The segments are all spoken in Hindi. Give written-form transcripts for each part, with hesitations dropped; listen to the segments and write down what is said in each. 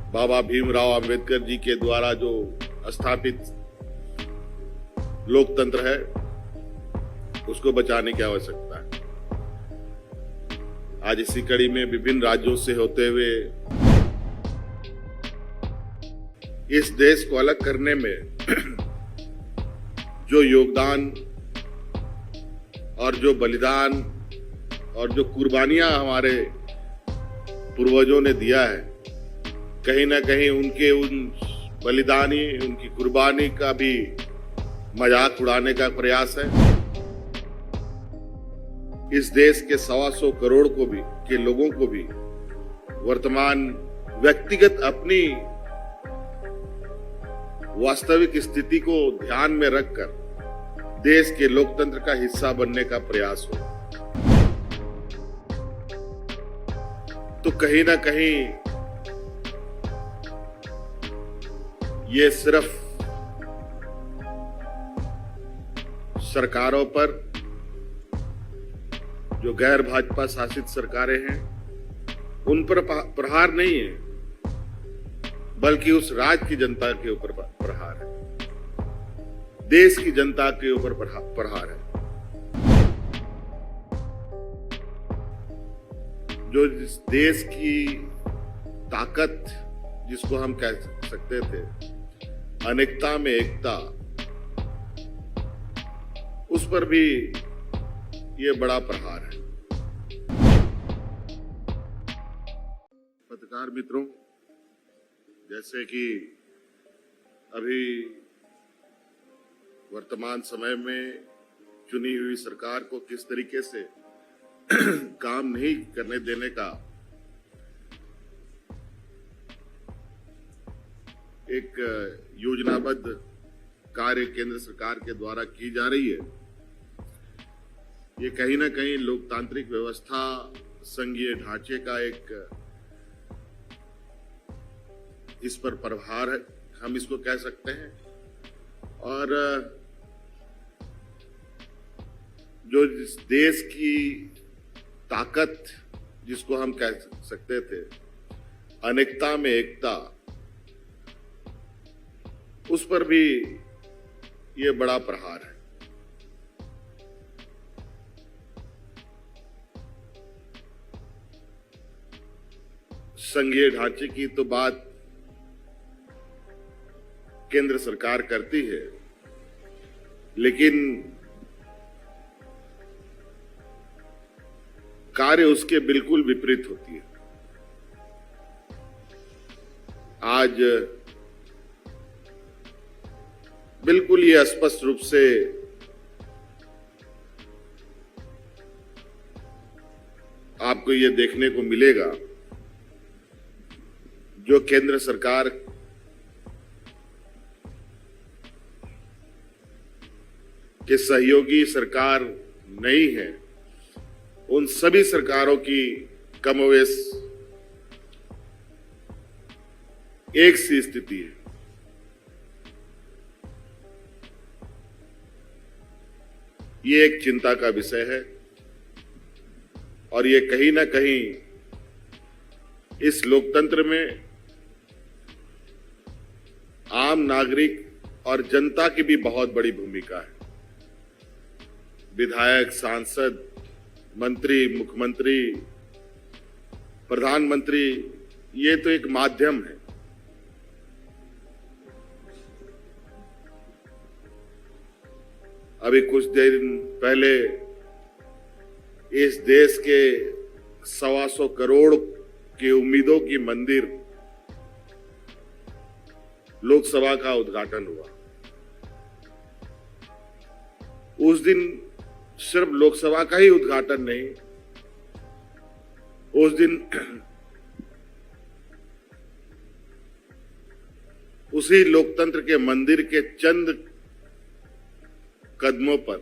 बाबा भीमराव अंबेडकर जी के द्वारा जो स्थापित लोकतंत्र है उसको बचाने की आवश्यकता है। आज इसी कड़ी में विभिन्न राज्यों से होते हुए इस देश को अलग करने में जो योगदान और जो बलिदान और जो कुर्बानियां हमारे पूर्वजों ने दिया है, कहीं ना कहीं उनके उन बलिदानी, उनकी कुर्बानी का भी मजाक उड़ाने का प्रयास है। इस देश के 125 करोड़ के लोगों को भी वर्तमान व्यक्तिगत अपनी वास्तविक स्थिति को ध्यान में रखकर देश के लोकतंत्र का हिस्सा बनने का प्रयास हो। तो कहीं ना कहीं ये सिर्फ सरकारों पर, जो गैर भाजपा शासित सरकारें हैं उन पर प्रहार नहीं है, बल्कि उस राज्य की जनता के ऊपर प्रहार है, देश की जनता के ऊपर प्रहार है। जो इस देश की ताकत, जिसको हम कह सकते थे अनेकता में एकता, उस पर भी ये बड़ा प्रहार है। पत्रकार मित्रों, जैसे कि अभी वर्तमान समय में चुनी हुई सरकार को किस तरीके से काम नहीं करने देने का एक योजनाबद्ध कार्य केंद्र सरकार के द्वारा की जा रही है, ये कहीं ना कहीं लोकतांत्रिक व्यवस्था, संघीय ढांचे का एक इस पर प्रभार है, हम इसको कह सकते हैं। और जो इस देश की ताकत, जिसको हम कह सकते थे अनेकता में एकता, उस पर भी ये बड़ा प्रहार है। संघीय ढांचे की तो बात केंद्र सरकार करती है, लेकिन कार्य उसके बिल्कुल विपरीत होती है। आज बिल्कुल ये स्पष्ट रूप से आपको ये देखने को मिलेगा, जो केंद्र सरकार के सहयोगी सरकार नहीं है, उन सभी सरकारों की कमोवेश एक सी स्थिति है। ये एक चिंता का विषय है और ये कहीं ना कहीं इस लोकतंत्र में आम नागरिक और जनता की भी बहुत बड़ी भूमिका है। विधायक, सांसद, मंत्री, मुख्यमंत्री, प्रधानमंत्री, ये तो एक माध्यम है। अभी कुछ दिन पहले इस देश के 125 करोड़ के उम्मीदों की मंदिर लोकसभा का उद्घाटन हुआ। उस दिन सिर्फ लोकसभा का ही उद्घाटन नहीं, उस दिन उसी लोकतंत्र के मंदिर के चंद कदमों पर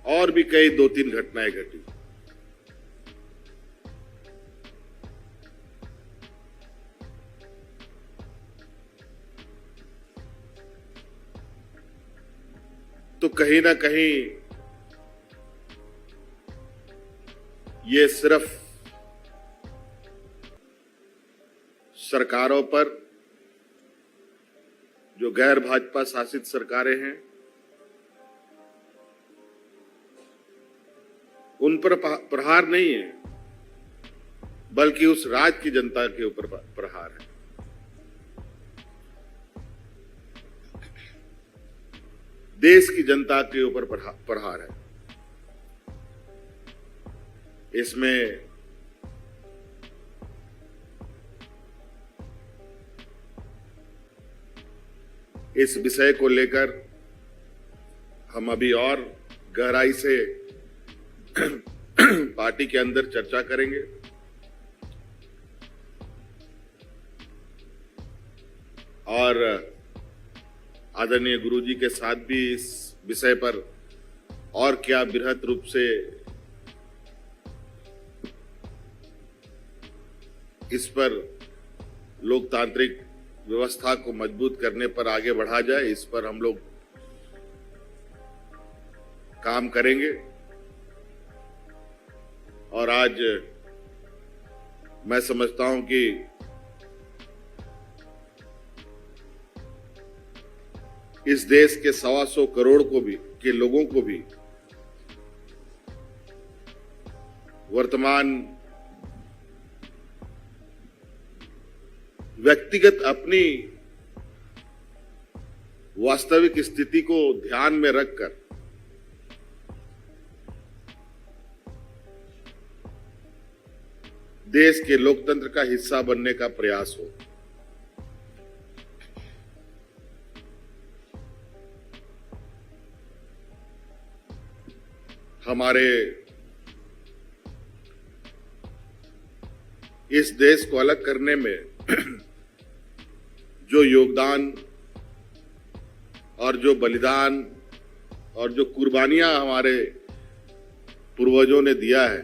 और भी कई 2-3 घटनाएं घटी। तो कहीं ना कहीं ये सिर्फ सरकारों पर, जो गैर भाजपा शासित सरकारें हैं, उन पर प्रहार नहीं है, बल्कि उस राज्य की जनता के ऊपर प्रहार है। देश की जनता के ऊपर प्रहार है। इसमें इस विषय को लेकर हम अभी और गहराई से पार्टी के अंदर चर्चा करेंगे और आदरणीय गुरुजी के साथ भी इस विषय पर और क्या बृहद रूप से इस पर लोकतांत्रिक व्यवस्था को मजबूत करने पर आगे बढ़ा जाए, इस पर हम लोग काम करेंगे। और आज मैं समझता हूं कि इस देश के 125 करोड़ के लोगों को भी वर्तमान व्यक्तिगत अपनी वास्तविक स्थिति को ध्यान में रखकर देश के लोकतंत्र का हिस्सा बनने का प्रयास हो। हमारे इस देश को अलग करने में जो योगदान और जो बलिदान और जो कुर्बानियां हमारे पूर्वजों ने दिया है,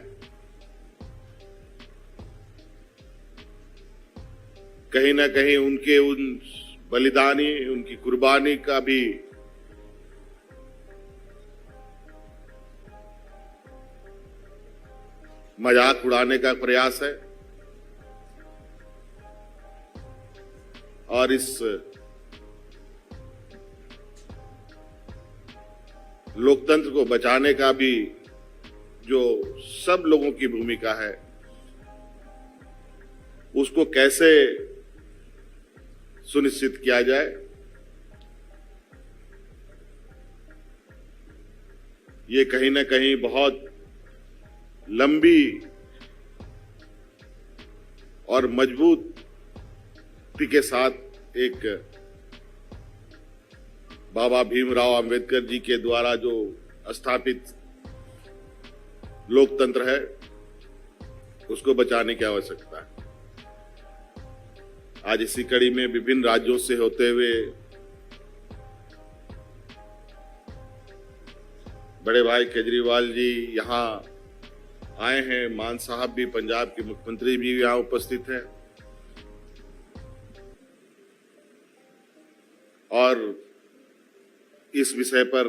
कहीं ना कहीं उनके उन बलिदानी, उनकी कुर्बानी का भी मजाक उड़ाने का प्रयास है। और इस लोकतंत्र को बचाने का भी जो सब लोगों की भूमिका है, उसको कैसे सुनिश्चित किया जाए, ये कहीं ना कहीं बहुत लंबी और मजबूती के साथ एक बाबा भीमराव अंबेडकर जी के द्वारा जो स्थापित लोकतंत्र है, उसको बचाने की आवश्यकता है। आज इसी कड़ी में विभिन्न राज्यों से होते हुए बड़े भाई केजरीवाल जी यहाँ आए हैं, मान साहब भी, पंजाब के मुख्यमंत्री भी यहाँ उपस्थित हैं और इस विषय पर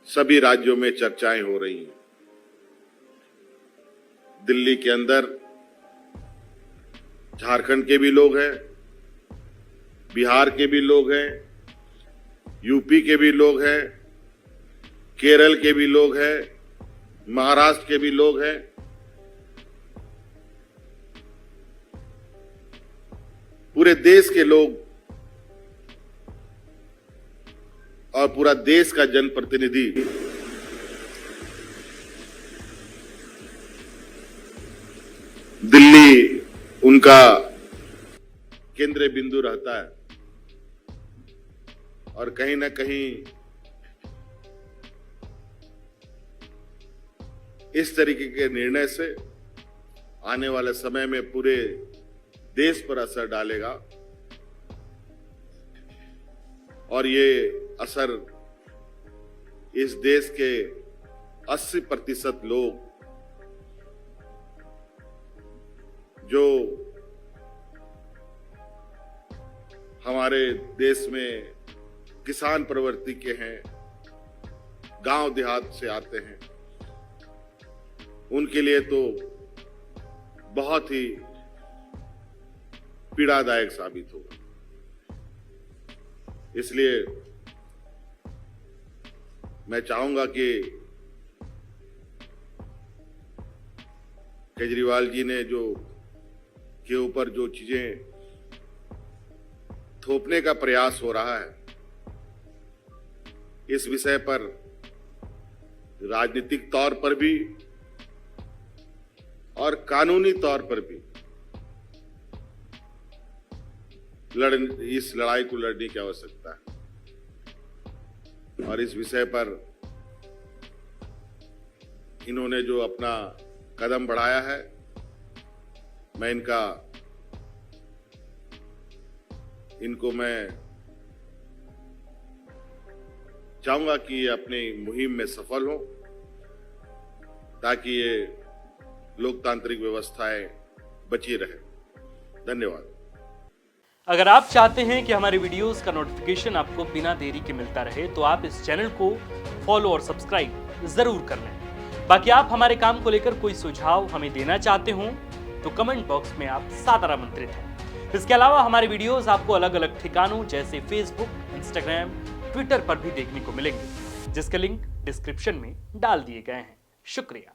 सभी राज्यों में चर्चाएं हो रही हैं। दिल्ली के अंदर झारखंड के भी लोग हैं, बिहार के भी लोग हैं, यूपी के भी लोग हैं, केरल के भी लोग हैं, महाराष्ट्र के भी लोग हैं। पूरे देश के लोग और पूरा देश का जनप्रतिनिधि दिल्ली उनका केंद्रीय बिंदु रहता है और कहीं ना कहीं इस तरीके के निर्णय से आने वाले समय में पूरे देश पर असर डालेगा और ये असर इस देश के 80% लोग जो हमारे देश में किसान प्रवृत्ति के हैं, गांव देहात से आते हैं, उनके लिए तो बहुत ही पीड़ादायक साबित होगा। इसलिए मैं चाहूंगा कि केजरीवाल जी ने के ऊपर जो चीजें थोपने का प्रयास हो रहा है, इस विषय पर राजनीतिक तौर पर भी और कानूनी तौर पर भी इस लड़ाई को लड़ने की आवश्यकता है। और इस विषय पर इन्होंने जो अपना कदम बढ़ाया है, मैं इनको मैं चाहूंगा कि ये अपनी मुहिम में सफल हो, ताकि ये लोकतांत्रिक व्यवस्थाएं बची रहे। धन्यवाद। अगर आप चाहते हैं कि हमारे वीडियोस का नोटिफिकेशन आपको बिना देरी के मिलता रहे, तो आप इस चैनल को फॉलो और सब्सक्राइब जरूर कर लें। बाकी आप हमारे काम को लेकर कोई सुझाव हमें देना चाहते हो तो कमेंट बॉक्स में आप सादर आमंत्रित हैं। इसके अलावा हमारे वीडियोस आपको अलग अलग ठिकानों जैसे फेसबुक, इंस्टाग्राम, ट्विटर पर भी देखने को मिलेंगे, जिसके लिंक डिस्क्रिप्शन में डाल दिए गए हैं। शुक्रिया।